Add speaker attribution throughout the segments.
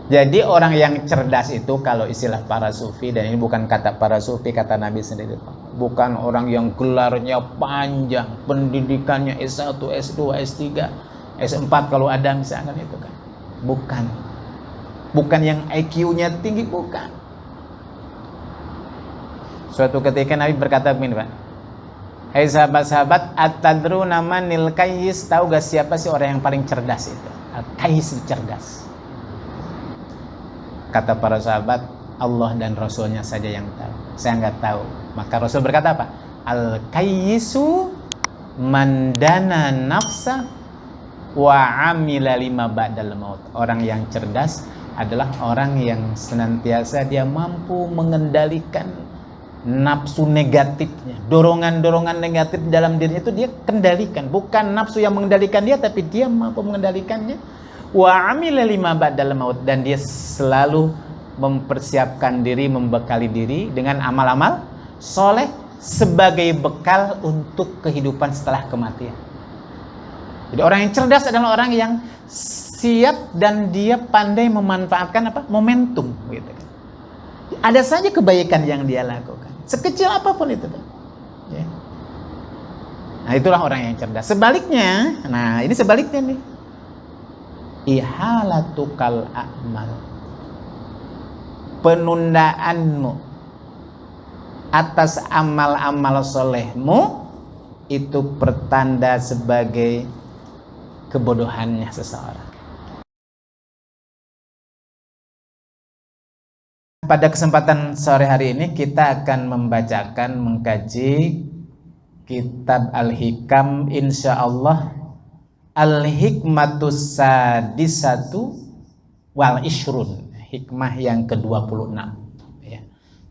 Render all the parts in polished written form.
Speaker 1: Jadi orang yang cerdas itu kalau istilah para sufi, dan ini bukan kata para sufi, kata Nabi sendiri, bukan orang yang gelarnya panjang, pendidikannya S1, S2, S3, S4 kalau ada misalkan itu kan. Bukan. Bukan yang IQ-nya tinggi, bukan. Suatu ketika Nabi berkata begini, Pak. Hai sahabat-sahabat, atadruna manil kayyis, tahu gak siapa sih orang yang paling cerdas itu? Al-kayyis itu cerdas. Kata para sahabat, Allah dan Rasulnya saja yang tahu. Saya nggak tahu. Maka Rasul berkata apa? Al-kayyisu mandana nafsa wa amila lima ba'dal maut. Orang yang cerdas adalah orang yang senantiasa dia mampu mengendalikan nafsu negatifnya, dorongan-dorongan negatif dalam dirinya itu dia kendalikan. Bukan nafsu yang mengendalikan dia, tapi dia mampu mengendalikannya. Wa amila lima ba'dal maut, dan dia selalu mempersiapkan diri, membekali diri dengan amal-amal soleh sebagai bekal untuk kehidupan setelah kematian. Jadi orang yang cerdas adalah orang yang siap dan dia pandai memanfaatkan apa? Momentum gitu kan. Ada saja kebaikan yang dia lakukan, sekecil apapun itu. Ya. Nah, itulah orang yang cerdas. Sebaliknya, nah ini sebaliknya nih. Ihalatukal a'mal, penundaanmu atas amal-amal solehmu itu pertanda sebagai kebodohannya seseorang. Pada kesempatan sore hari ini kita akan membacakan, mengkaji kitab Al-Hikam, insyaallah Al-Hikmatus Sadisatu wal Ishrun, hikmah yang ke-26 ya.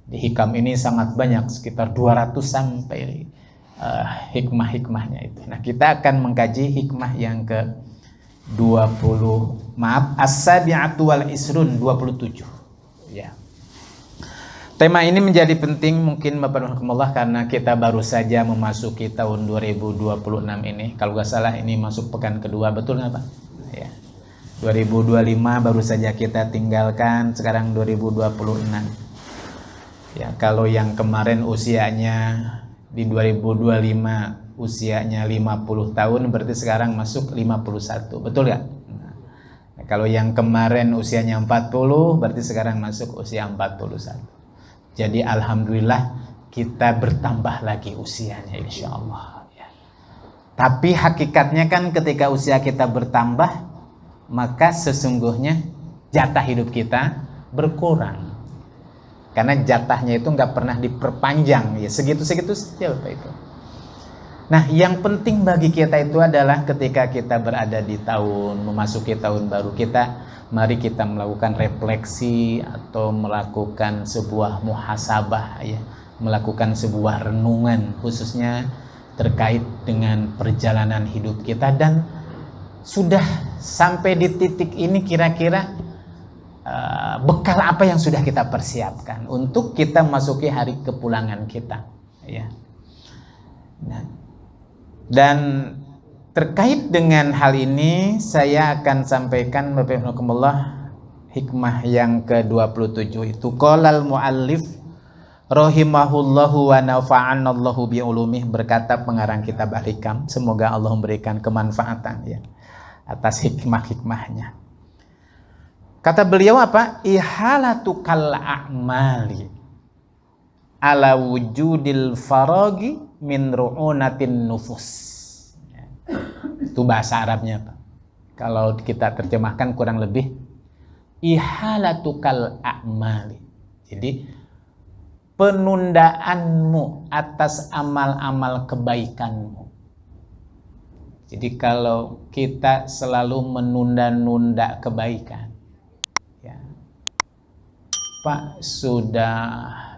Speaker 1: Di hikam ini sangat banyak, sekitar 200 sampai hikmah-hikmahnya itu. Nah, kita akan mengkaji hikmah yang ke-20, As-Sabi'atu wal Ishrun, 27 ya. Tema ini menjadi penting mungkin Bapak Rahmatullah karena kita baru saja memasuki tahun 2026 ini. Kalau nggak salah ini masuk pekan kedua, betul nggak Pak? Ya. 2025 baru saja kita tinggalkan, sekarang 2026. Ya, kalau yang kemarin usianya di 2025 usianya 50 tahun, berarti sekarang masuk 51, betul nggak? Nah, kalau yang kemarin usianya 40, berarti sekarang masuk usia 41. Jadi alhamdulillah kita bertambah lagi usianya insya Allah ya. Tapi hakikatnya kan ketika usia kita bertambah, maka sesungguhnya jatah hidup kita berkurang. Karena jatahnya itu nggak pernah diperpanjang ya, segitu-segitu saja Bapak itu. Nah, yang penting bagi kita itu adalah ketika kita berada di tahun, memasuki tahun baru kita, mari kita melakukan refleksi atau melakukan sebuah muhasabah ya, melakukan sebuah renungan khususnya terkait dengan perjalanan hidup kita, dan sudah sampai di titik ini kira-kira bekal apa yang sudah kita persiapkan untuk kita masuki hari kepulangan kita ya. Nah, dan terkait dengan hal ini saya akan sampaikan Bapak Ibu hikmah yang ke-27 itu. Qalal muallif rahimahullahu wa nafa'anallahu bi ulumih, berkata pengarang kitab Al-Hikam, semoga Allah memberikan kemanfaatan ya atas hikmah-hikmahnya. Kata beliau apa? Ihalatu kal a'mali ala wujudil faragi min ru'unatin nufus. Itu bahasa Arabnya Pak. Kalau kita terjemahkan kurang lebih ihalatu kal a'mali. Jadi penundaanmu atas amal-amal kebaikanmu. Jadi kalau kita selalu menunda-nunda kebaikan, ya, Pak sudah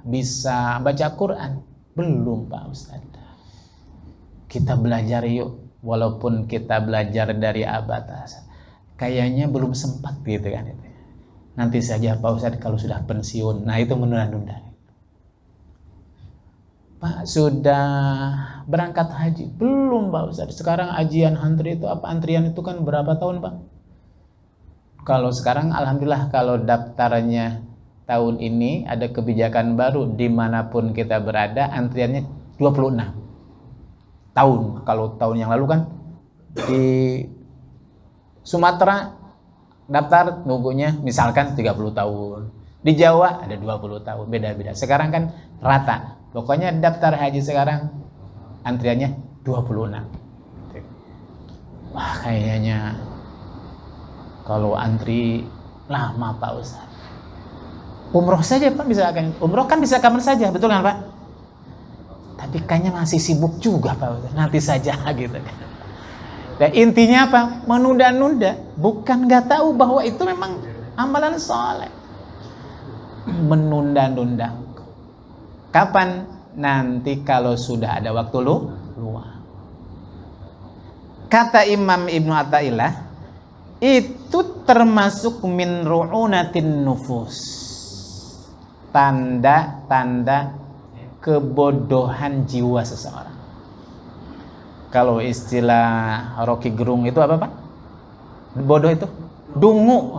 Speaker 1: bisa baca Quran? Belum Pak Ustaz. Kita belajar yuk, walaupun kita belajar dari abad, kayaknya belum sempat gitu kan itu. Nanti saja Pak Ustaz kalau sudah pensiun. Nah itu menunda-nunda. Pak sudah berangkat haji? Belum Pak Ustaz. Sekarang ajian antri itu apa, antrian itu kan berapa tahun Pak? Kalau sekarang alhamdulillah kalau daftarnya tahun ini ada kebijakan baru dimanapun kita berada antriannya 26 tahun. Kalau tahun yang lalu kan di Sumatera daftar nunggunya misalkan 30 tahun. Di Jawa ada 20 tahun, beda-beda. Sekarang kan rata. Pokoknya daftar haji sekarang antriannya 26. Wah, kayaknya kalau antri lama Pak Ustaz. Umroh saja Pak bisa kan. Umroh kan bisa kapan saja, betul kan Pak? Tapi kayaknya masih sibuk juga Pak Ustaz. Nanti saja gitu kan. Dan intinya apa? Menunda-nunda. Bukan nggak tahu bahwa itu memang amalan soleh. Menunda-nunda. Kapan? Nanti kalau sudah ada waktu luang. Kata Imam Ibnu Athaillah, itu termasuk min ru'unatin nufus. Tanda-tanda kebodohan jiwa seseorang. Kalau istilah Rocky Gerung itu apa Pak? Bodoh itu dungu,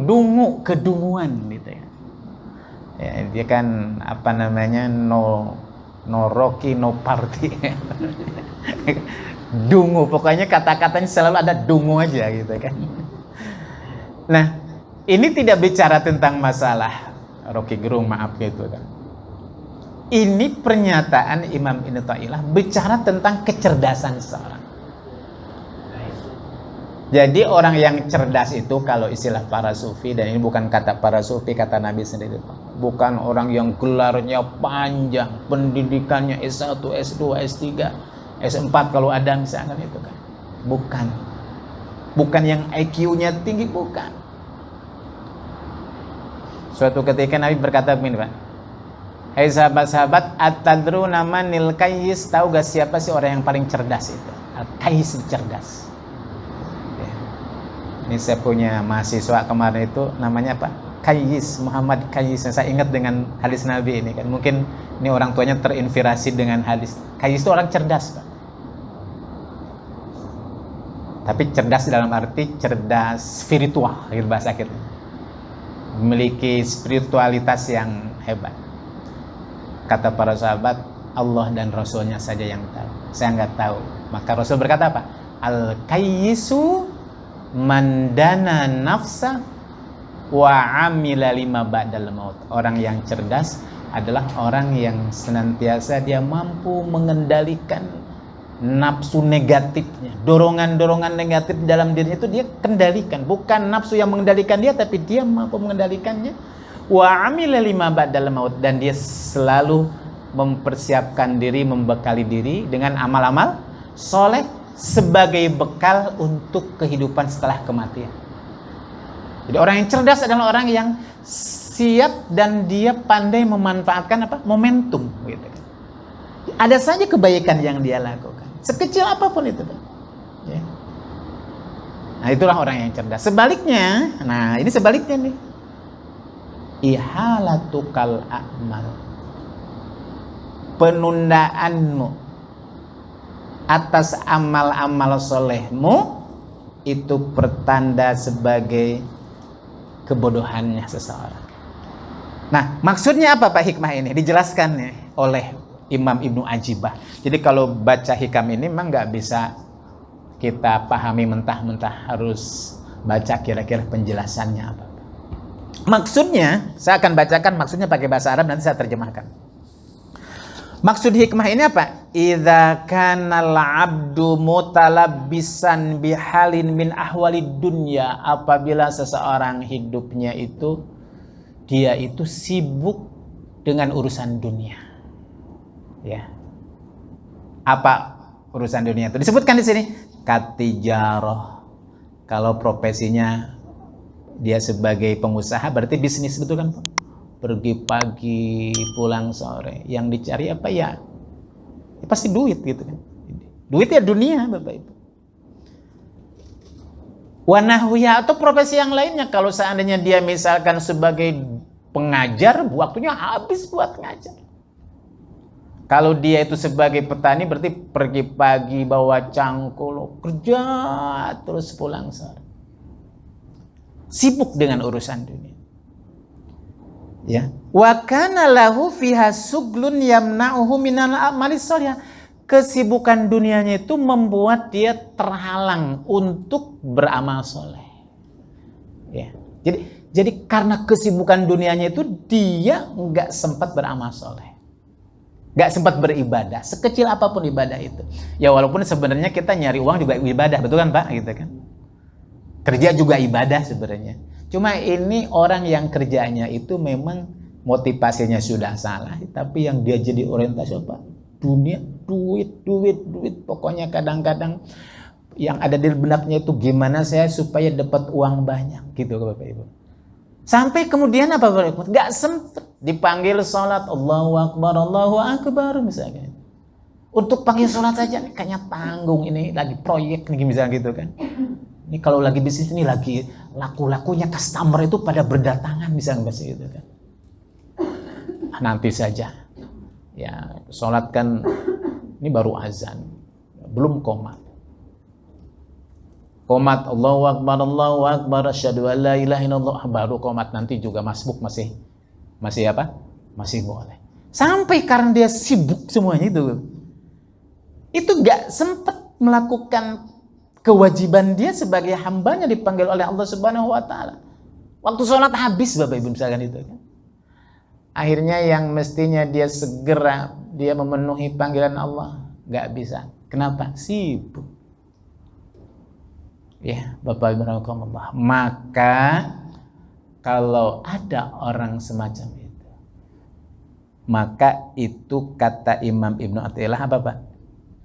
Speaker 1: dungu, kedunguan gitu ya. Ya, dia kan apa namanya no Rocky no party. Dungu, pokoknya kata-katanya selalu ada dungu aja gitu kan. Nah, ini tidak bicara tentang masalah Rocky Gerung, maaf gitu kan. Ini pernyataan Imam Ibnu Athaillah bicara tentang kecerdasan seseorang. Jadi orang yang cerdas itu kalau istilah para sufi, dan ini bukan kata para sufi, kata Nabi sendiri, bukan orang yang gelarnya panjang, pendidikannya S1, S2, S3, S4 kalau ada misalkan itu kan. Bukan yang IQ-nya tinggi, bukan. Suatu ketika Nabi berkata begini Pak, hai sahabat-sahabat, atadruna manil kayyis, tahu gak siapa sih orang yang paling cerdas itu? Al-kayyis, cerdas. Ya. Ini saya punya mahasiswa kemarin itu namanya apa? Kayyis, Muhammad Kayyis. Saya ingat dengan hadis Nabi ini kan. Mungkin ini orang tuanya terinspirasi dengan hadis. Kayyis itu orang cerdas Pak. Tapi cerdas dalam arti cerdas spiritual, gitu bahasa kita. Memiliki spiritualitas yang hebat. Kata para sahabat, Allah dan Rasulnya saja yang tahu. Saya nggak tahu. Maka Rasul berkata apa? Al-kayyisu mandana nafsa wa amila lima ba'dal maut. Orang yang cerdas adalah orang yang senantiasa dia mampu mengendalikan nafsu negatifnya, dorongan-dorongan negatif dalam dirinya itu dia kendalikan. Bukan nafsu yang mengendalikan dia, tapi dia mampu mengendalikannya. Wa amila lima ba'dal maut, dan dia selalu mempersiapkan diri, membekali diri dengan amal-amal soleh sebagai bekal untuk kehidupan setelah kematian. Jadi orang yang cerdas adalah orang yang siap dan dia pandai memanfaatkan apa? Momentum gitu kan. Ada saja kebaikan yang dia lakukan, sekecil apapun itu Pak. Ya. Nah itulah orang yang cerdas. Sebaliknya, nah ini sebaliknya nih, ihalatukal a'mal, penundaanmu atas amal-amal solehmu itu pertanda sebagai kebodohannya seseorang. Nah maksudnya apa Pak hikmah ini? Dijelaskan nih oleh Imam Ibnu Ajibah. Jadi kalau baca hikam ini memang nggak bisa kita pahami mentah-mentah, harus baca kira-kira penjelasannya apa. Maksudnya, saya akan bacakan maksudnya pakai bahasa Arab, nanti saya terjemahkan. Maksud hikmah ini apa? Idza kana al-'abdu mutalabbisan bihalin min ahwalid dunya, apabila seseorang hidupnya itu dia itu sibuk dengan urusan dunia. Ya. Apa urusan dunia itu? Disebutkan di sini katijarah. Kalau profesinya dia sebagai pengusaha berarti bisnis, betul kan Pak? Pergi pagi, pulang sore. Yang dicari apa ya? Ya pasti duit gitu kan. Duit ya dunia Bapak Ibu. Wanahwiya, atau profesi yang lainnya, kalau seandainya dia misalkan sebagai pengajar, waktunya habis buat ngajar. Kalau dia itu sebagai petani berarti pergi pagi bawa cangkul kerja terus pulang sore. sibuk dengan urusan dunia. Ya, wa kana lahu fiha suglun yamna'uhu minal a'malis shalihah. Kesibukan dunianya itu membuat dia terhalang untuk beramal soleh. Ya, jadi karena kesibukan dunianya itu dia nggak sempat beramal soleh, nggak sempat beribadah, sekecil apapun ibadah itu. Ya walaupun sebenarnya kita nyari uang juga ibadah, betul kan Pak? Gitu kan? Kerja juga ibadah sebenarnya. Cuma ini orang yang kerjanya itu memang motivasinya sudah salah, tapi yang dia jadi orientasi apa? Dunia, duit. Pokoknya kadang-kadang yang ada di benaknya itu gimana saya supaya dapat uang banyak, gitu Bapak Ibu. Sampai kemudian apa Bapak Ibu? Gak sempet dipanggil sholat, Allahu Akbar misalnya. Untuk panggil sholat saja kayaknya tanggung, ini lagi proyek nih misalnya gitu kan. Ini kalau lagi bisnis ini lagi laku-lakunya customer itu pada berdatangan misalnya gitu kan. Nanti saja. Ya, sholat kan ini baru azan, belum qomat. Qomat Allahu Akbar, asyhadu an la ilaha illallah, baru qomat, nanti juga masbuk masih apa? Masih boleh. Sampai karena dia sibuk semuanya itu gak sempat melakukan kewajiban dia sebagai hambanya dipanggil oleh Allah Subhanahu wa taala. Waktu sholat habis Bapak Ibu misalkan itu kan. Akhirnya yang mestinya dia segera dia memenuhi panggilan Allah, gak bisa. Kenapa? Sibuk. Ya, Bapak Ibu rahimahumullah. Maka kalau ada orang semacam itu, maka itu kata Imam Ibnu Athaillah apa Pak?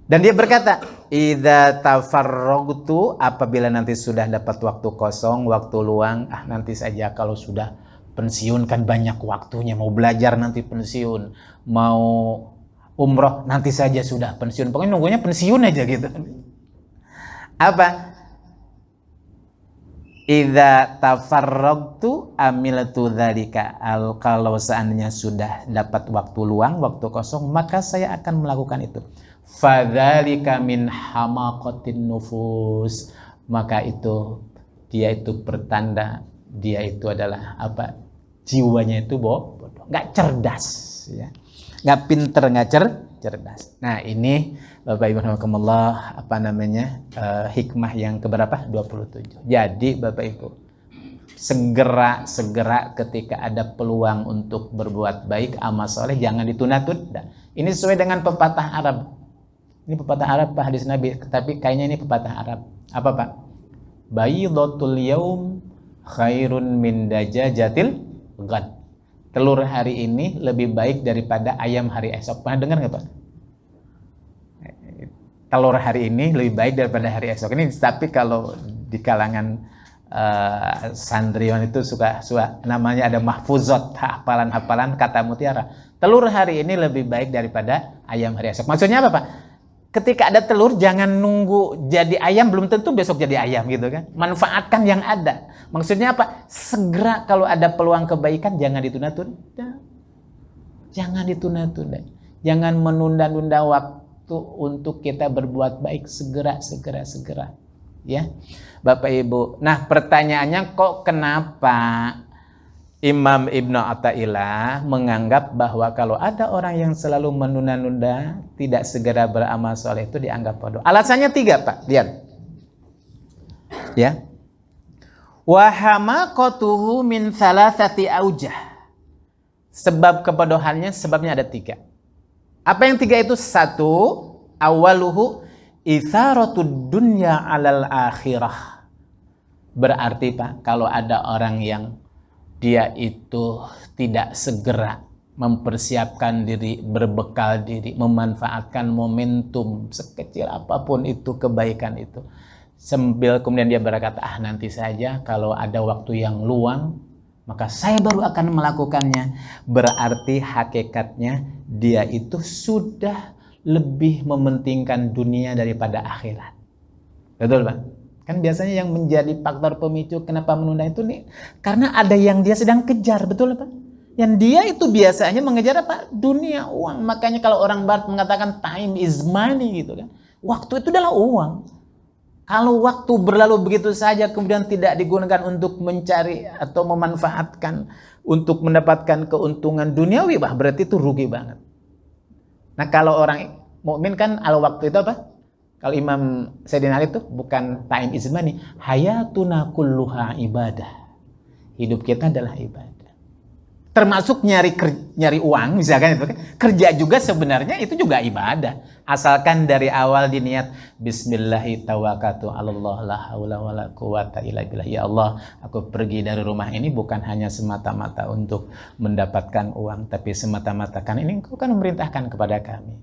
Speaker 1: Dan dia berkata, idza tafarragtu, apabila nanti sudah dapat waktu kosong, waktu luang, nanti saja kalau sudah pensiun kan banyak waktunya, mau belajar nanti pensiun, mau umroh nanti saja sudah pensiun, pokoknya nunggunya pensiun aja gitu. Apa? Idza tafarragtu amiltu dzalika, kalau seandainya sudah dapat waktu luang, waktu kosong, maka saya akan melakukan itu. Fadzalika min hamaqatin nufus, maka itu dia itu pertanda dia itu adalah apa? Jiwanya itu bodoh, nggak cerdas, ya, nggak pinter, nggak cerdas. Nah ini Bapak Ibu rahimakumullah, apa namanya, hikmah yang keberapa? 27. Jadi Bapak Ibu segera ketika ada peluang untuk berbuat baik, amal soleh, jangan ditunda-tunda. Ini sesuai dengan pepatah Arab. Ini pepatah Arab Pak, hadis Nabi, tapi kayaknya ini pepatah Arab. Apa Pak? Baydatul yaum khairun min dajajatil ghad. Telur hari ini lebih baik daripada ayam hari esok. Pernah dengar nggak Pak? Telur hari ini lebih baik daripada hari esok. Ini tapi kalau di kalangan santriwan itu suka namanya ada mahfuzot, hafalan kata mutiara. Telur hari ini lebih baik daripada ayam hari esok. Maksudnya apa Pak? Ketika ada telur, jangan nunggu jadi ayam, belum tentu besok jadi ayam gitu kan. Manfaatkan yang ada. Maksudnya apa? Segera kalau ada peluang kebaikan, jangan ditunda-tunda. Jangan ditunda-tunda. Jangan menunda-nunda waktu untuk kita berbuat baik. Segera. Ya, Bapak Ibu. Nah, pertanyaannya kok kenapa Imam Ibnu Athaillah menganggap bahwa kalau ada orang yang selalu menunda-nunda, tidak segera beramal soleh, itu dianggap bodoh. Alasannya 3 Pak, lihat. Ya. Wa hamaqatuhu min thalathati aujah. Sebab kebodohannya sebabnya ada 3. Apa yang 3 itu? 1, awaluhu itsaratud dunya 'alal akhirah. Berarti Pak, kalau ada orang yang dia itu tidak segera mempersiapkan diri, berbekal diri, memanfaatkan momentum sekecil apapun itu kebaikan itu, sambil kemudian dia berkata, nanti saja kalau ada waktu yang luang, maka saya baru akan melakukannya. Berarti hakikatnya dia itu sudah lebih mementingkan dunia daripada akhirat. Betul Pak? Kan biasanya yang menjadi faktor pemicu kenapa menunda itu nih, karena ada yang dia sedang kejar, betul Pak? Yang dia itu biasanya mengejar apa? Dunia, uang. Makanya kalau orang Barat mengatakan time is money gitu kan. Waktu itu adalah uang. Kalau waktu berlalu begitu saja kemudian tidak digunakan untuk mencari atau memanfaatkan untuk mendapatkan keuntungan duniawi, berarti itu rugi banget. Nah, kalau orang mukmin kan al waktu itu apa? Kalau Imam Sayyidina Ali itu bukan time is money, hayatuna kulluha ibadah. Hidup kita adalah ibadah. Termasuk nyari uang, misalkan itu kan kerja juga sebenarnya itu juga ibadah, asalkan dari awal diniat bismillahi tawakkaltu 'alallah la haula wala quwata illa billah. Ya Allah, aku pergi dari rumah ini bukan hanya semata-mata untuk mendapatkan uang, tapi semata-mata kan ini Engkau kan memerintahkan kepada kami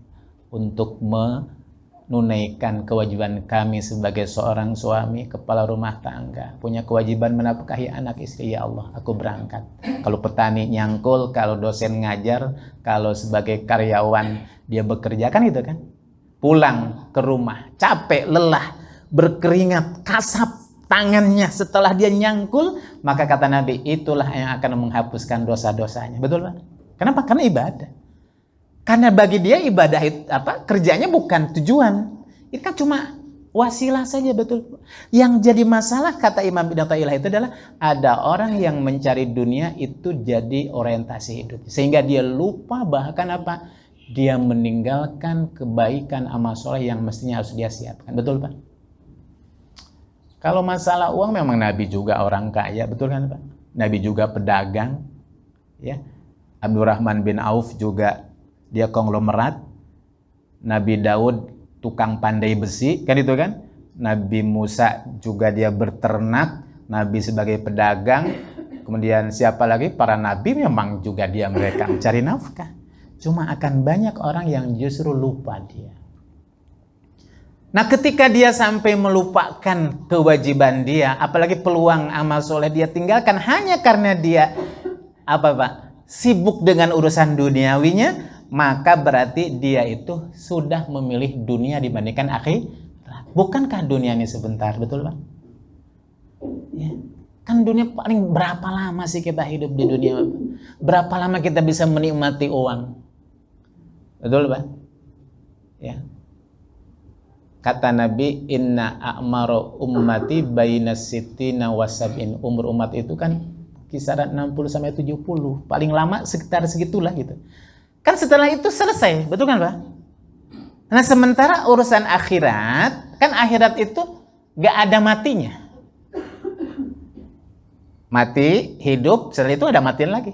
Speaker 1: untuk menunaikan kewajiban kami sebagai seorang suami, kepala rumah tangga, punya kewajiban menafkahi anak istri. Ya Allah, aku berangkat. Kalau petani nyangkul, kalau dosen ngajar, kalau sebagai karyawan dia bekerja, kan itu kan. Pulang ke rumah, capek, lelah, berkeringat, kasap tangannya setelah dia nyangkul, maka kata Nabi, itulah yang akan menghapuskan dosa-dosanya. Betul Pak? Kenapa? Karena ibadah. Karena bagi dia ibadah itu kerjanya bukan tujuan. Ini kan cuma wasilah saja, betul. Yang jadi masalah kata Imam Ibnu Athaillah itu adalah ada orang yang mencari dunia itu jadi orientasi hidup. Sehingga dia lupa bahkan dia meninggalkan kebaikan amal soleh yang mestinya harus dia siapkan. Betul Pak? Kalau masalah uang memang Nabi juga orang kaya, betul kan Pak? Nabi juga pedagang, ya. Abdurrahman bin Auf juga dia konglomerat. Nabi Daud tukang pandai besi, kan itu kan. Nabi Musa juga dia berternak. Nabi sebagai pedagang. Kemudian siapa lagi? Para nabi memang juga mereka mencari nafkah. Cuma akan banyak orang yang justru lupa dia. Nah, ketika dia sampai melupakan kewajiban dia, apalagi peluang amal soleh dia tinggalkan hanya karena dia sibuk dengan urusan duniawinya, maka berarti dia itu sudah memilih dunia dibandingkan akhirat. Bukankah dunia ini sebentar, betul Pak? Ya. Kan dunia paling berapa lama sih kita hidup di dunia? Berapa lama kita bisa menikmati uang? Betul Pak? Ya. Kata Nabi, inna a'maru ummati baina sittina wa sab'in. Umur umat itu kan kisaran 60 sampai 70. Paling lama sekitar segitulah gitu. Kan setelah itu selesai, betul kan Pak? Nah, sementara urusan akhirat, kan akhirat itu gak ada matinya. Mati, hidup, setelah itu ada matiin lagi.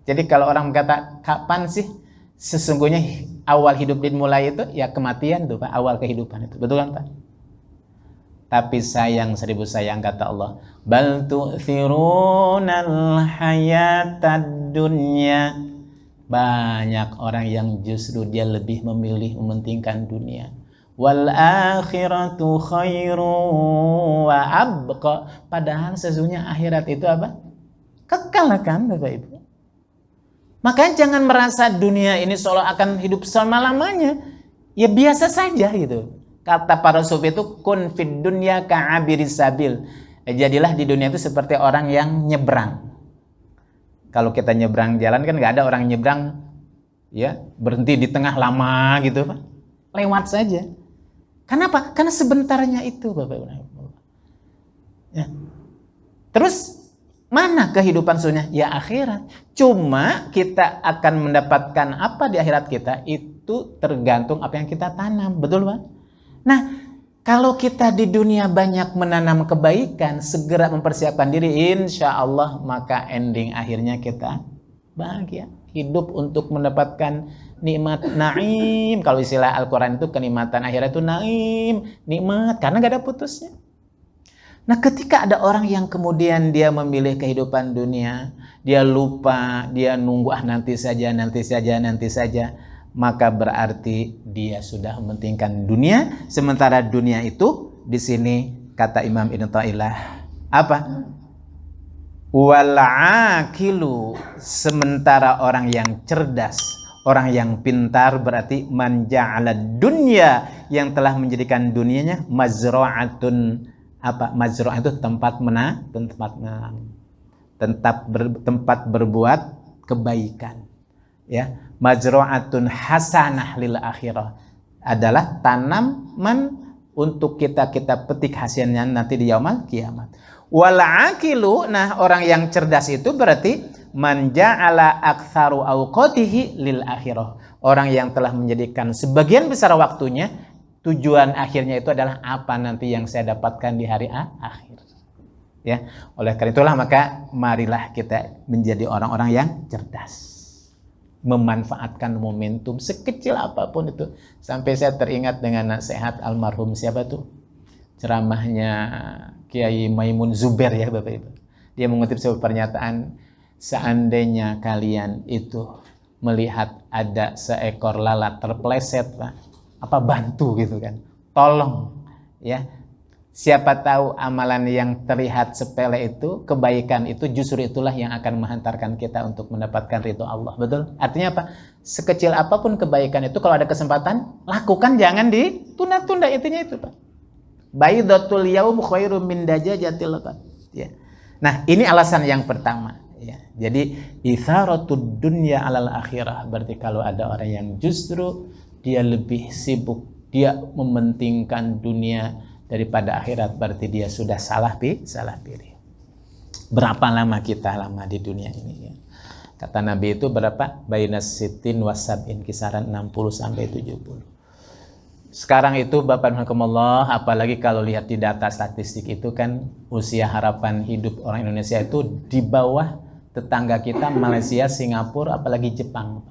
Speaker 1: Jadi kalau orang berkata, kapan sih sesungguhnya awal hidup dimulai itu? Ya kematian tuh Pak, awal kehidupan itu. Betul kan Pak? Tapi sayang, seribu sayang kata Allah, bal tu'thirunal hayatad dunya. Banyak orang yang justru dia lebih memilih mementingkan dunia. Wal akhiratu khairu wa abqa. Padahal sesungguhnya akhirat itu kekal kan Bapak Ibu. Makanya jangan merasa dunia ini seolah akan hidup selama-lamanya. Ya biasa saja gitu. Kata para sufi itu kun fid dunya ka'abiris sabil. Jadilah di dunia itu seperti orang yang nyebrang. Kalau kita nyebrang jalan kan nggak ada orang nyebrang ya berhenti di tengah lama gitu Pak. Lewat saja. Kenapa? Karena sebentarnya itu Bapak Ibu. Ya. Terus mana kehidupan sesungguhnya? Ya akhirat. Cuma kita akan mendapatkan apa di akhirat kita itu tergantung apa yang kita tanam. Betul Pak? Nah, kalau kita di dunia banyak menanam kebaikan, segera mempersiapkan diri, insya Allah maka ending akhirnya kita bahagia. Hidup untuk mendapatkan nikmat naim. Kalau istilah Al-Quran itu kenikmatan akhirat itu naim, nikmat, karena gak ada putusnya. Nah, ketika ada orang yang kemudian dia memilih kehidupan dunia, dia lupa, dia nunggu nanti saja, maka berarti dia sudah mementingkan dunia. Sementara dunia itu di sini kata Imam Ibnu Athaillah wal aqilu, sementara orang yang cerdas, orang yang pintar berarti man ja'ala dunya, yang telah menjadikan dunianya mazra'atun. Mazra'ah itu tempat tempat berbuat kebaikan, ya. Mazra'atun hasanah lil akhirah adalah tanaman untuk kita petik hasilnya nanti di yaumul kiamat. Wal aqilu, nah orang yang cerdas itu berarti man ja'ala aktsaru awqatihi lil akhirah. Orang yang telah menjadikan sebagian besar waktunya tujuan akhirnya itu adalah apa nanti yang saya dapatkan di hari akhir. Ya, oleh karena itulah maka marilah kita menjadi orang-orang yang cerdas. Memanfaatkan momentum sekecil apapun itu. Sampai saya teringat dengan nasihat almarhum siapa tuh? Ceramahnya Kiai Maimun Zubair ya Bapak Ibu. Dia mengutip sebuah pernyataan, seandainya kalian itu melihat ada seekor lalat terpeleset, Pak, apa bantu gitu kan? Tolong ya. Siapa tahu amalan yang terlihat sepele itu, kebaikan itu justru itulah yang akan menghantarkan kita untuk mendapatkan ridho Allah. Betul? Artinya apa? Sekecil apapun kebaikan itu kalau ada kesempatan, lakukan, jangan ditunda-tunda, intinya itu, Pak. Baidatul yaum khairum min dajajatil qad. Ya. Nah, ini alasan yang pertama, ya. Jadi itsaratud dunya alal akhirah, berarti kalau ada orang yang justru dia lebih sibuk, dia mementingkan dunia daripada akhirat, berarti dia sudah salah pilih. Berapa lama kita lama di dunia ini ya? Kata Nabi itu berapa? Bainas sitin wasabin, kisaran 60 sampai 70. Sekarang itu Bapak Alhamdulillah, apalagi kalau lihat di data statistik itu kan usia harapan hidup orang Indonesia itu di bawah tetangga kita Malaysia, Singapura, apalagi Jepang.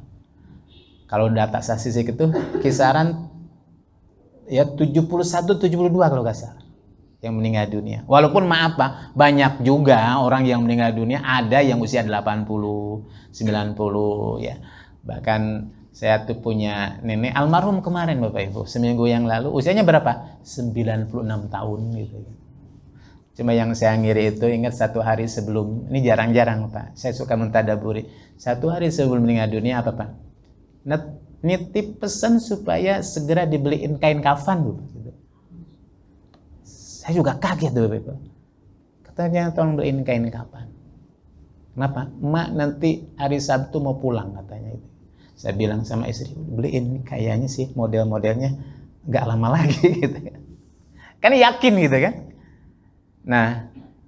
Speaker 1: Kalau data statistik itu kisaran ya 71-72 kalau nggak salah yang meninggal dunia. Walaupun maaf Pak, banyak juga orang yang meninggal dunia, ada yang usia 80, 90 ya. Bahkan saya tuh punya nenek almarhum kemarin Bapak Ibu, seminggu yang lalu, usianya berapa? 96 tahun gitu. Cuma yang saya ngiri itu ingat satu hari sebelum, ini jarang-jarang Pak, saya suka mentadaburi. Satu hari sebelum meninggal dunia apa Pak? Nitip pesan supaya segera dibeliin kain kafan gitu. Saya juga kaget tuh Bapak. Katanya tolong beliin kain kafan. Kenapa? Emak nanti hari Sabtu mau pulang katanya itu. Saya bilang sama istri, beliin, kayaknya sih model-modelnya nggak lama lagi gitu kan. Kan yakin gitu kan. Nah,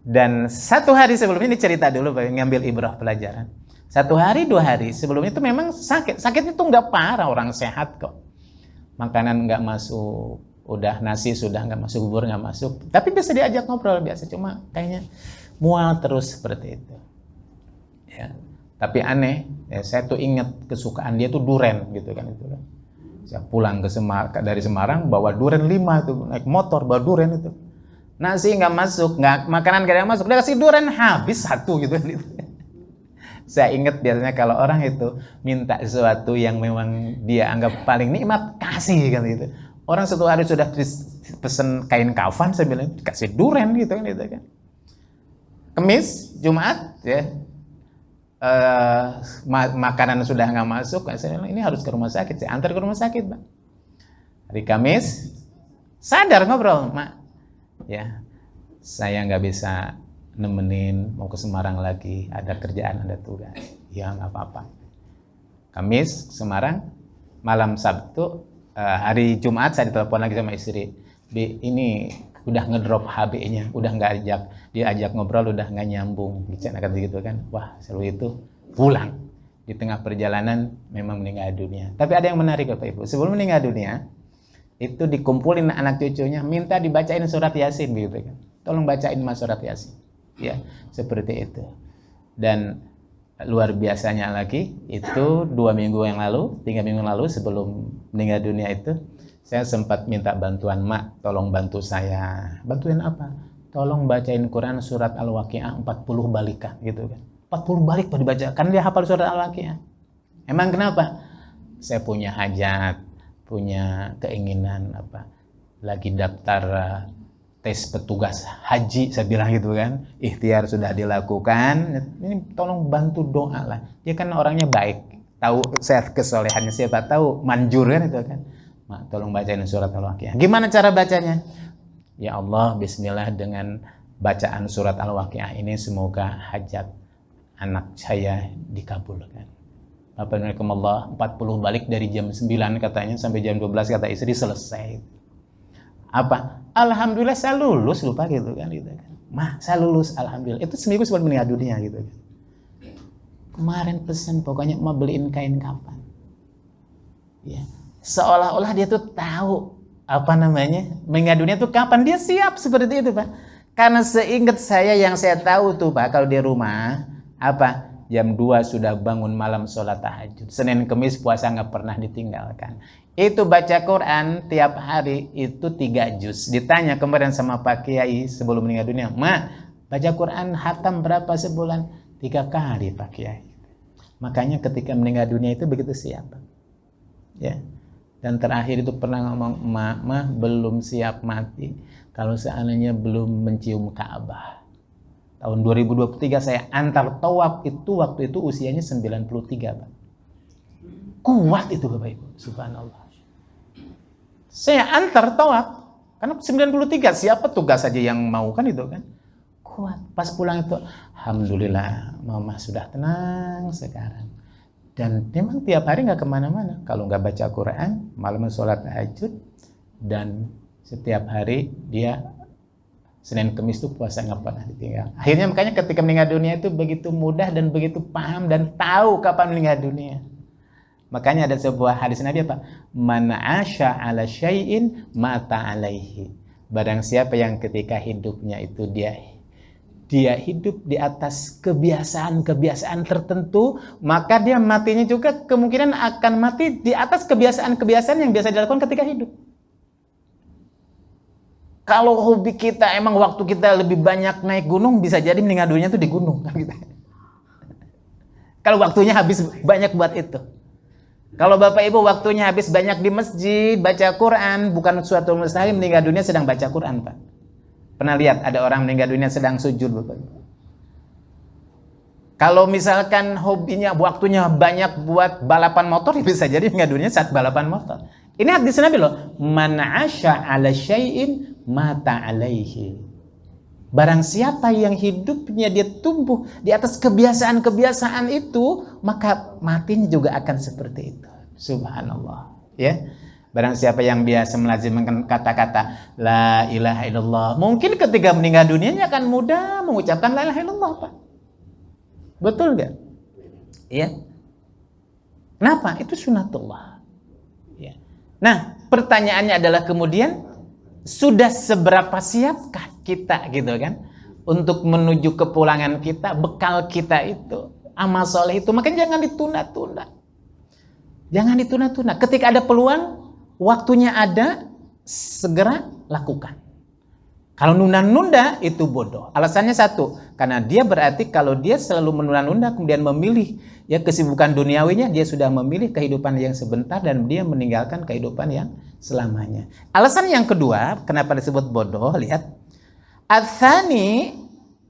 Speaker 1: dan satu hari sebelumnya, ini cerita dulu Pak, ngambil ibrah pelajaran. 1 hari 2 hari sebelumnya itu memang sakitnya tuh nggak parah, orang sehat kok, makanan nggak masuk, udah nasi sudah nggak masuk, bubur nggak masuk, tapi bisa diajak ngobrol biasa, cuma kayaknya mual terus seperti itu ya. Tapi aneh ya, saya tuh ingat kesukaan dia tuh duren gitu kan, itu kan saya pulang ke dari Semarang bawa duren 5 tuh, naik motor bawa duren itu, nasi nggak masuk, nggak, makanan nggak ada yang masuk, udah kasih duren habis 1 gitu kan itu. Saya ingat biasanya kalau orang itu minta sesuatu yang memang dia anggap paling nikmat, kasih kan gitu. Orang 1 hari sudah pesen kain kafan, saya bilang kasih duren gitu kan itu kan. Kamis, Jumat ya, makanan sudah nggak masuk, saya bilang ini harus ke rumah sakit, saya antar ke rumah sakit Pak. Hari Kamis sadar ngobrol, Mak ya, saya nggak bisa nemenin, mau ke Semarang lagi, ada kerjaan, ada tugas. Ya nggak apa-apa. Kamis Semarang, malam Sabtu, hari Jumat saya ditelepon lagi sama istri, ini udah ngedrop HB-nya, udah nggak diajak ngobrol, udah nggak nyambung, bicara gitu kan. Wah selalu itu pulang di tengah perjalanan memang meninggal dunia. Tapi ada yang menarik Bapak Ibu, sebelum meninggal dunia itu dikumpulin anak cucunya, minta dibacain surat Yasin gitu kan. Tolong bacain Mas surat Yasin. Ya, seperti itu. Dan luar biasanya lagi, itu 2 minggu yang lalu, 3 minggu lalu sebelum meninggal dunia itu, saya sempat minta bantuan, Mak, tolong bantu saya. Bantuin apa? Tolong bacain Quran surat Al-Waqiah 40 balik gitu kan. 40 balik Pak dibaca, kan dia hafal surat Al-Waqiah. Emang kenapa? Saya punya hajat, punya keinginan apa? Lagi daftar tes petugas haji, saya bilang gitu kan, ikhtiar sudah dilakukan, ini tolong bantu doa lah. Dia kan orangnya baik, tahu saya kesolehannya, siapa tahu manjur kan itu kan. Mak, tolong bacain surat Al-Waqiah. Gimana cara bacanya? Ya Allah, bismillah, dengan bacaan surat Al-Waqiah ini semoga hajat anak saya dikabulkan. Alhamdulillah, 40 balik dari jam 9 katanya sampai jam 12 kata istri selesai. Apa? Alhamdulillah saya lulus, lupa gitu kan. Mah, saya lulus, alhamdulillah. Itu seminggu sebelum meninggal dunia gitu kan. Kemarin pesan pokoknya mau beliin kain kapan. Ya. Seolah-olah dia tuh tahu apa namanya meninggal dunia tuh kapan, dia siap seperti itu Pak. Karena seingat saya yang saya tahu tuh Pak, kalau di rumah apa jam 2 sudah bangun malam sholat tahajud, Senin Kemis puasa nggak pernah ditinggalkan. Itu baca Quran tiap hari itu 3 juz. Ditanya kemarin sama Pak Kiai sebelum meninggal dunia, Ma, baca Quran hatam berapa sebulan? 3 kali Pak Kiai. Makanya ketika meninggal dunia itu begitu siap. Ya. Dan terakhir itu pernah ngomong, Mah belum siap mati kalau seandainya belum mencium Ka'bah. Tahun 2023 saya antar tawaf itu waktu itu usianya 93 Pak. Kuat itu Bapak Ibu, subhanallah. Saya antar tawaf karena 93, siapa tugas saja yang mau kan itu kan. Kuat. Pas pulang itu alhamdulillah mama sudah tenang sekarang. Dan memang tiap hari nggak kemana-mana. Kalau nggak baca Quran, malam sholat tahajud, dan setiap hari dia Senin Kemis itu puasa nggak pernah ditinggal. Akhirnya makanya ketika meninggal dunia itu begitu mudah dan begitu paham dan tahu kapan meninggal dunia. Makanya ada sebuah hadis Nabi apa? Man asya ala syai'in mata alaihi. Barang siapa yang ketika hidupnya itu dia hidup di atas kebiasaan-kebiasaan tertentu, maka dia matinya juga kemungkinan akan mati di atas kebiasaan-kebiasaan yang biasa dilakukan ketika hidup. Kalau hobi kita emang waktu kita lebih banyak naik gunung, bisa jadi meninggal dunia itu di gunung. Kalau waktunya habis banyak buat itu. Kalau Bapak Ibu waktunya habis banyak di masjid, baca Quran, bukan suatu mustahil meninggal dunia sedang baca Quran Pak. Pernah lihat ada orang meninggal dunia sedang sujud Bapak Ibu? Kalau misalkan hobinya waktunya banyak buat balapan motor, bisa jadi meninggal dunia saat balapan motor. Ini hadis Nabi loh, man asya ala syai'in mata alaihi. Barang siapa yang hidupnya dia tumbuh di atas kebiasaan-kebiasaan itu, maka matinya juga akan seperti itu. Subhanallah, ya. Barang siapa yang biasa melazimkan kata-kata la ilaha illallah, mungkin ketika meninggal dunianya akan mudah mengucapkan la ilaha illallah, Pak. Betul nggak? Iya. Kenapa? Itu sunatullah. Ya. Nah, pertanyaannya adalah kemudian sudah seberapa siapkah kita gitu kan untuk menuju kepulangan kita, bekal kita itu, amal soleh itu. Makanya jangan ditunda-tunda. Jangan ditunda-tunda. Ketika ada peluang, waktunya ada, segera lakukan. Kalau nunda-nunda itu bodoh. Alasannya satu, karena dia berarti kalau dia selalu menunda-nunda kemudian memilih ya kesibukan duniawinya, dia sudah memilih kehidupan yang sebentar dan dia meninggalkan kehidupan yang selamanya. Alasan yang kedua, kenapa disebut bodoh? Lihat. Atsani,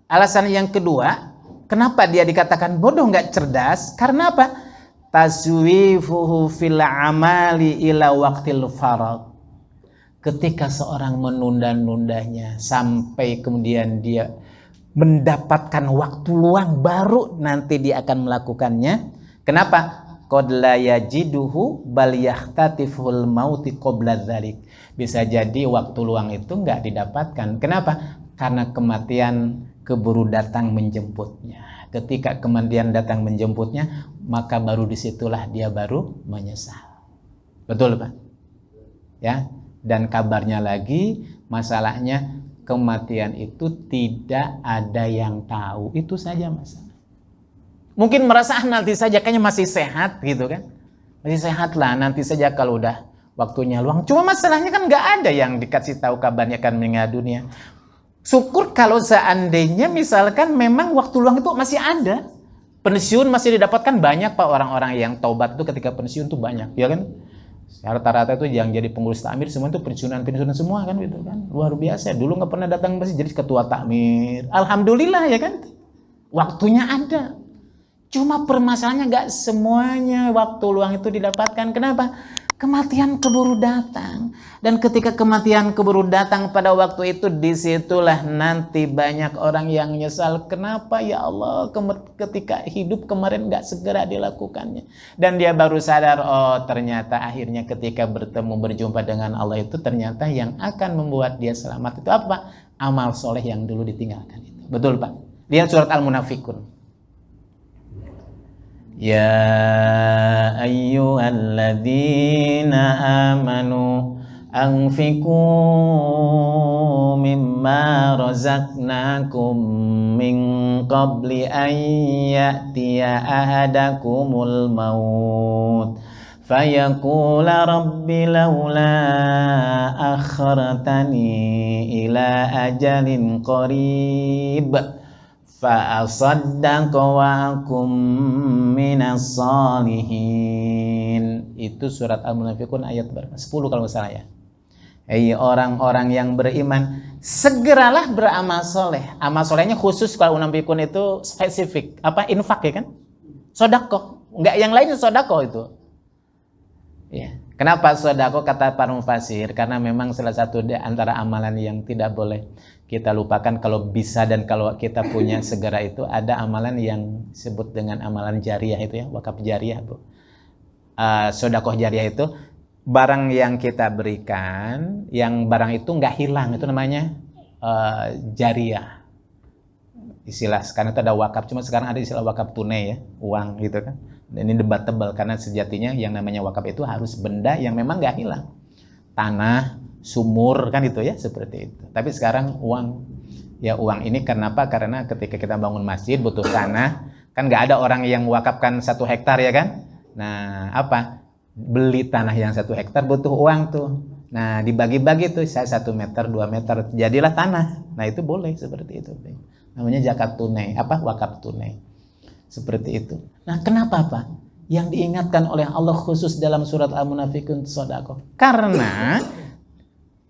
Speaker 1: alasan yang kedua, kenapa dia dikatakan bodoh, nggak cerdas? Karena apa? Taswifuhu fil amali ila waqtil faragh. Ketika seorang menunda-nundanya sampai kemudian dia mendapatkan waktu luang, baru nanti dia akan melakukannya. Kenapa? Qad la yajiduhu bal yahtatiful mauti qabla dzalik. Bisa jadi waktu luang itu enggak didapatkan. Kenapa? Karena kematian keburu datang menjemputnya. Ketika kematian datang menjemputnya, maka baru disitulah dia baru menyesal. Betul Pak? Ya. Dan kabarnya lagi, masalahnya kematian itu tidak ada yang tahu. Itu saja masalah. Mungkin merasa nanti saja kayaknya masih sehat gitu kan. Masih sehat lah, nanti saja kalau udah waktunya luang. Cuma masalahnya kan nggak ada yang dikasih tahu kabarnya akan meninggal dunia. Syukur kalau seandainya misalkan memang waktu luang itu masih ada. Pensiun masih didapatkan banyak Pak, orang-orang yang taubat itu ketika pensiun tuh banyak, ya kan? Rata-rata itu yang jadi pengurus takmir semua itu pensiunan semua kan gitu kan. Luar biasa. Dulu nggak pernah datang masjid jadi ketua takmir. Alhamdulillah ya kan. Waktunya ada. Cuma permasalahannya nggak semuanya waktu luang itu didapatkan. Kenapa? Kematian keburu datang. Dan ketika kematian keburu datang pada waktu itu, disitulah nanti banyak orang yang nyesal. Kenapa ya Allah ketika hidup kemarin gak segera dilakukannya. Dan dia baru sadar, oh ternyata akhirnya ketika berjumpa dengan Allah itu, ternyata yang akan membuat dia selamat itu apa? Amal soleh yang dulu ditinggalkan itu. Betul Pak? Lihat surat Al-Munafikun. Ya ayyuhalladzina amanu anfiqu mimma razaqnakum min qabli an ya'tiya ahadakumul maut fayaqula rabbi laula akhartani ila ajalin qarib fa'asaddaq wa akum minas salihin. Itu surat Al-Munafikun ayat berapa? 10 kalau nggak salah ya. Hei orang-orang yang beriman, segeralah beramal soleh. Amal solehnya khusus kalau Munafikun itu spesifik. Apa? Infak ya kan? Sodako. Nggak yang lainnya sodako itu. Ya. Kenapa sodako kata para mufasir? Karena memang salah satu di antara amalan yang tidak boleh kita lupakan kalau bisa, dan kalau kita punya segera itu ada amalan yang disebut dengan amalan jariah itu ya, wakaf jariah Bu. Sodakoh jariah itu barang yang kita berikan, yang barang itu nggak hilang, itu namanya jariah. Istilah sekarang itu ada wakaf, cuma sekarang ada istilah wakaf tunai ya, uang gitu kan. Dan ini debatable karena sejatinya yang namanya wakaf itu harus benda yang memang nggak hilang. Tanah, sumur kan itu ya, seperti itu. Tapi sekarang uang, ya uang ini kenapa? Karena ketika kita bangun masjid butuh tanah, kan nggak ada orang yang wakafkan 1 hektar ya kan. Nah apa, beli tanah yang 1 hektar butuh uang tuh. Nah dibagi-bagi tuh, saya 1 meter 2 meter jadilah tanah. Nah itu boleh seperti itu, namanya zakat tunai, apa, wakaf tunai, seperti itu. Nah kenapa Pak yang diingatkan oleh Allah khusus dalam surat Al-Munafikun sodakoh? Karena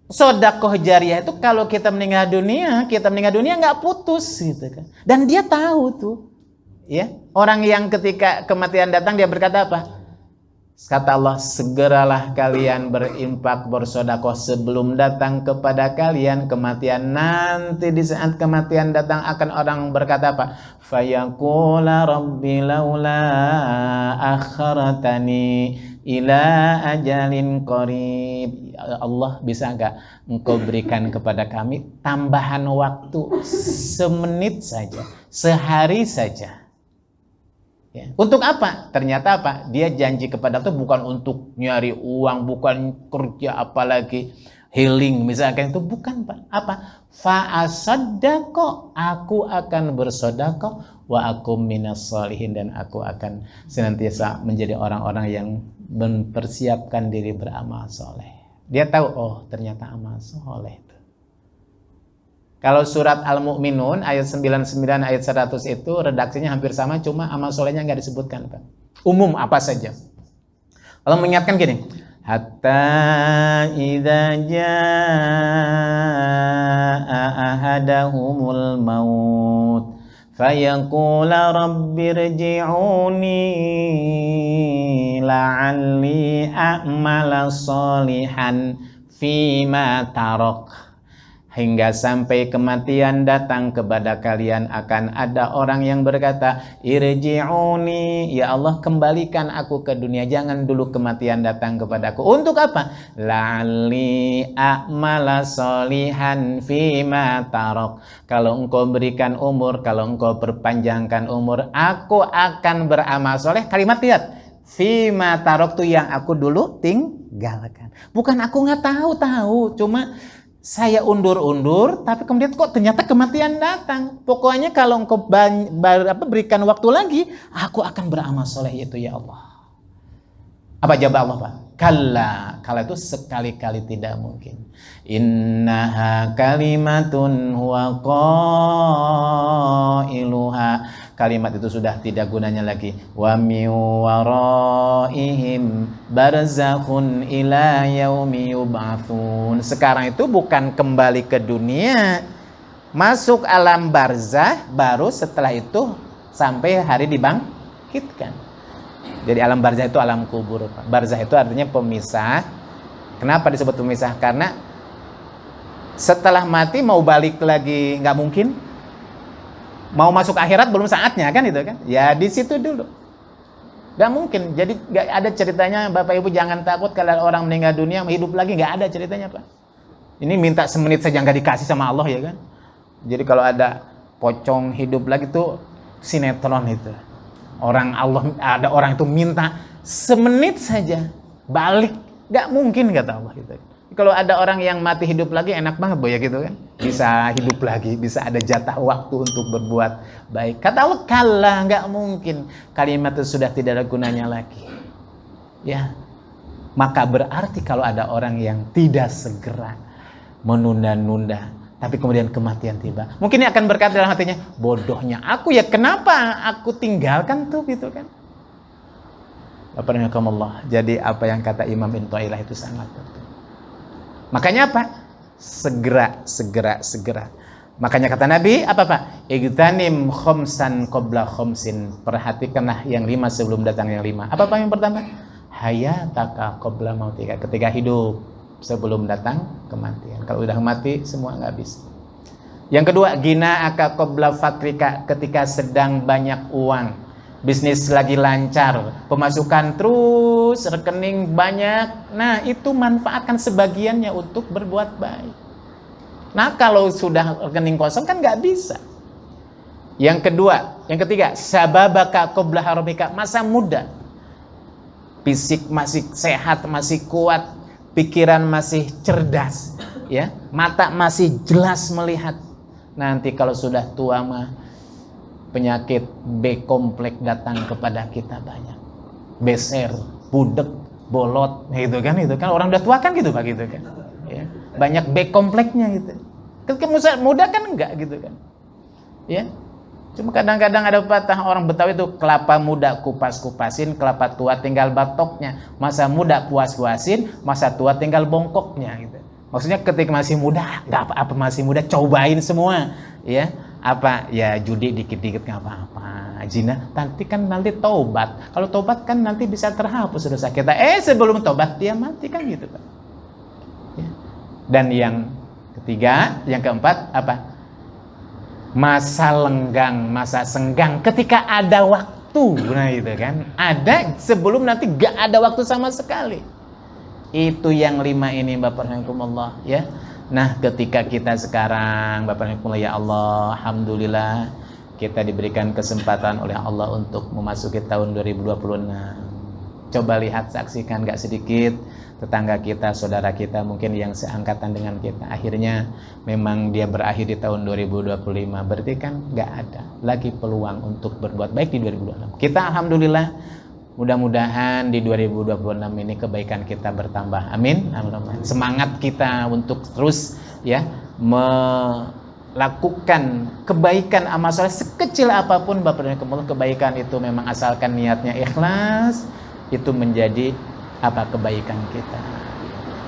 Speaker 1: sodakoh jariah itu kalau kita meninggal dunia nggak putus gitu kan. Dan dia tahu tuh, ya, orang yang ketika kematian datang dia berkata apa? Kata Allah, segeralah kalian berinfak bersodakoh sebelum datang kepada kalian kematian. Nanti di saat kematian datang akan orang berkata apa? Fayaqula rabbi laula akhartani ila ajalin qarib. Allah, bisa enggak engkau berikan kepada kami tambahan waktu semenit saja, sehari saja. Ya. Untuk apa? Ternyata apa? Dia janji kepada itu bukan untuk nyari uang, bukan kerja apalagi healing misalkan, itu bukan Pak. Apa? Fa'asaddaqo, aku akan bersedekah, wa akum minas sholihin, dan aku akan senantiasa menjadi orang-orang yang mempersiapkan diri beramal soleh. Dia tahu, oh ternyata amal soleh itu. Kalau surat Al-Mu'minun ayat 99 ayat 100 itu redaksinya hampir sama, cuma amal solehnya nggak disebutkan Pak. Umum apa saja. Kalau mengingatkan gini, hatta idza jaa ahadahumul maut fayaqula rabbirji'uni la'alli a'mala sholihan fima tarak. Hingga sampai kematian datang kepada kalian akan ada orang yang berkata, irji'uni, ya Allah kembalikan aku ke dunia, jangan dulu kematian datang kepadaku. Untuk apa? La'alli a'mala sholihan fima tarok. Kalau engkau berikan umur, kalau engkau perpanjangkan umur, aku akan beramal soleh. Kalimat lihat, fima tarok tuh yang aku dulu tinggalkan. Bukan aku nggak tahu, cuma saya undur-undur, tapi kemudian kok ternyata kematian datang. Pokoknya kalau engkau berikan waktu lagi, aku akan beramal soleh itu ya Allah. Apa jawab Allah Pak? Kalla, kala itu sekali-kali tidak mungkin. Innaha kalimatun huwa qailuha. Kalimat itu sudah tidak gunanya lagi. Wa min waraihim barzakhun ila yaumi yub'atsun. Sekarang itu bukan kembali ke dunia, masuk alam barzah, baru setelah itu sampai hari dibangkitkan. Jadi alam barzah itu alam kubur. Barzah itu artinya pemisah. Kenapa disebut pemisah? Karena setelah mati mau balik lagi nggak mungkin. Mau masuk akhirat belum saatnya kan itu kan? Ya di situ dulu. Nggak mungkin. Jadi nggak ada ceritanya Bapak Ibu jangan takut kalau orang meninggal dunia hidup lagi, nggak ada ceritanya Pak. Ini minta semenit saja nggak dikasih sama Allah ya kan? Jadi kalau ada pocong hidup lagi tuh sinetron itu. Ada orang itu minta semenit saja balik, nggak mungkin kata Allah gitu. Kalau ada orang yang mati hidup lagi enak banget Boy ya gitu kan, bisa hidup lagi, bisa ada jatah waktu untuk berbuat baik. Kata Allah kalah, nggak mungkin, kalimat itu sudah tidak ada gunanya lagi. Ya, maka berarti kalau ada orang yang tidak segera menunda-nunda, tapi kemudian kematian tiba, mungkin dia akan berkata dalam hatinya, bodohnya aku ya, kenapa aku tinggalkan tuh gitu kan. Alhamdulillah. Jadi apa yang kata Imam Ibn Thailah itu sangat penting. Makanya apa? Segera. Makanya kata Nabi apa Pak? Igtanim khomsan qabla khomsin. Perhatikanlah yang 5 sebelum datang yang 5. Apa yang pertama? Hayataka qabla mautika. Ketika hidup sebelum datang kematian. Kalau udah mati semua nggak bisa. Yang kedua, gina aka qabla fakrika. Ketika sedang banyak uang, bisnis lagi lancar, pemasukan terus, rekening banyak. Nah, itu manfaatkan sebagiannya untuk berbuat baik. Nah, kalau sudah rekening kosong kan nggak bisa. Yang ketiga, sababaka qabla haramika. Masa muda, fisik masih sehat, masih kuat, pikiran masih cerdas, ya, mata masih jelas melihat. Nanti kalau sudah tua mah penyakit B kompleks datang kepada kita banyak. Beser, budek, bolot, gitu kan orang udah tua kan gitu Pak gitu kan. Ya, banyak B kompleksnya gitu. Ketika muda kan enggak gitu kan. Ya. Cuma kadang-kadang ada pepatah orang Betawi itu, kelapa muda kupas-kupasin, kelapa tua tinggal batoknya. Masa muda puas-puasin, masa tua tinggal bongkoknya gitu. Maksudnya ketika masih muda, enggak apa-apa masih muda, cobain semua, ya. Apa ya, judi dikit-dikit nggak apa-apa, zina nanti taubat, kalau taubat kan nanti bisa terhapus dosa kita. Sebelum taubat dia mati kan gitu Pak ya. Dan yang keempat apa? Masa lenggang, masa senggang, ketika ada waktu. Nah itu kan ada, sebelum nanti gak ada waktu sama sekali. Itu yang 5 ini Bapak Rahimahumullah ya. Nah, ketika kita sekarang Bapak Ibu ya Allah, alhamdulillah kita diberikan kesempatan oleh Allah untuk memasuki tahun 2026. Coba lihat, saksikan, gak sedikit tetangga kita, saudara kita mungkin yang seangkatan dengan kita, akhirnya memang dia berakhir di tahun 2025. Berarti kan gak ada lagi peluang untuk berbuat baik di 2026. Kita alhamdulillah, mudah-mudahan di 2026 ini kebaikan kita bertambah. Amin. Amin. Semangat kita untuk terus ya melakukan kebaikan, amal soleh sekecil apapun Bapak dan Ibu, kebaikan itu memang asalkan niatnya ikhlas, itu menjadi apa? Kebaikan kita.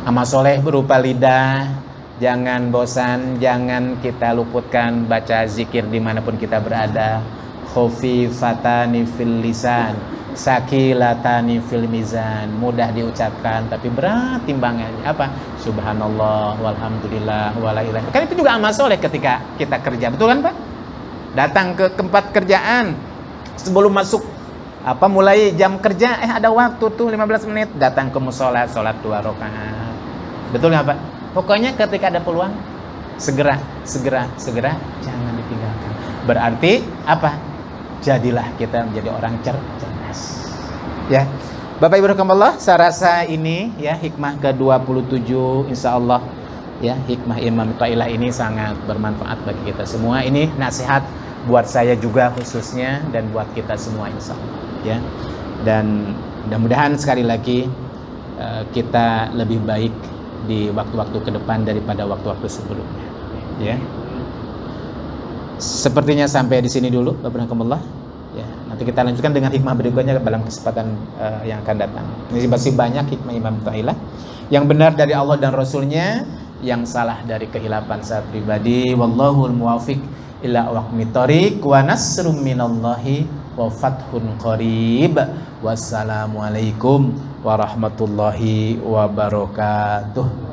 Speaker 1: Amal soleh berupa lidah, jangan bosan, jangan kita luputkan baca zikir dimanapun kita berada. Khafifatani fil lisan, sakilatani fil mizan, mudah diucapkan tapi berat timbangannya. Apa? Subhanallah walhamdulillah wala ilaha. Kan itu juga amal soleh ketika kita kerja, betul kan Pak? Datang ke tempat kerjaan sebelum masuk mulai jam kerja, ada waktu tuh 15 menit, datang ke mushola, sholat 2 rakaat. Betul nggak Pak? Pokoknya ketika ada peluang segera jangan ditinggalkan. Berarti apa? Jadilah kita menjadi orang cerdas. Ya, Bapak Ibu rahimakumullah, saya rasa ini ya hikmah ke-27 insyaallah ya, hikmah Imam Thailah ini sangat bermanfaat bagi kita semua. Ini nasihat buat saya juga khususnya dan buat kita semua insyaallah ya. Dan mudah-mudahan sekali lagi kita lebih baik di waktu-waktu ke depan daripada waktu-waktu sebelumnya ya. Sepertinya sampai di sini dulu Bapak Rahimakumullah ya. Nanti kita lanjutkan dengan hikmah berikutnya dalam kesempatan yang akan datang. Ini masih banyak hikmah Imam Thailah. Yang benar dari Allah dan Rasulnya, yang salah dari kehilapan saya pribadi. Wallahul muwafiq ila aqwamit thoriq wa nasrum minallahi wa fathun qarib. Wassalamualaikum warahmatullahi wabarakatuh.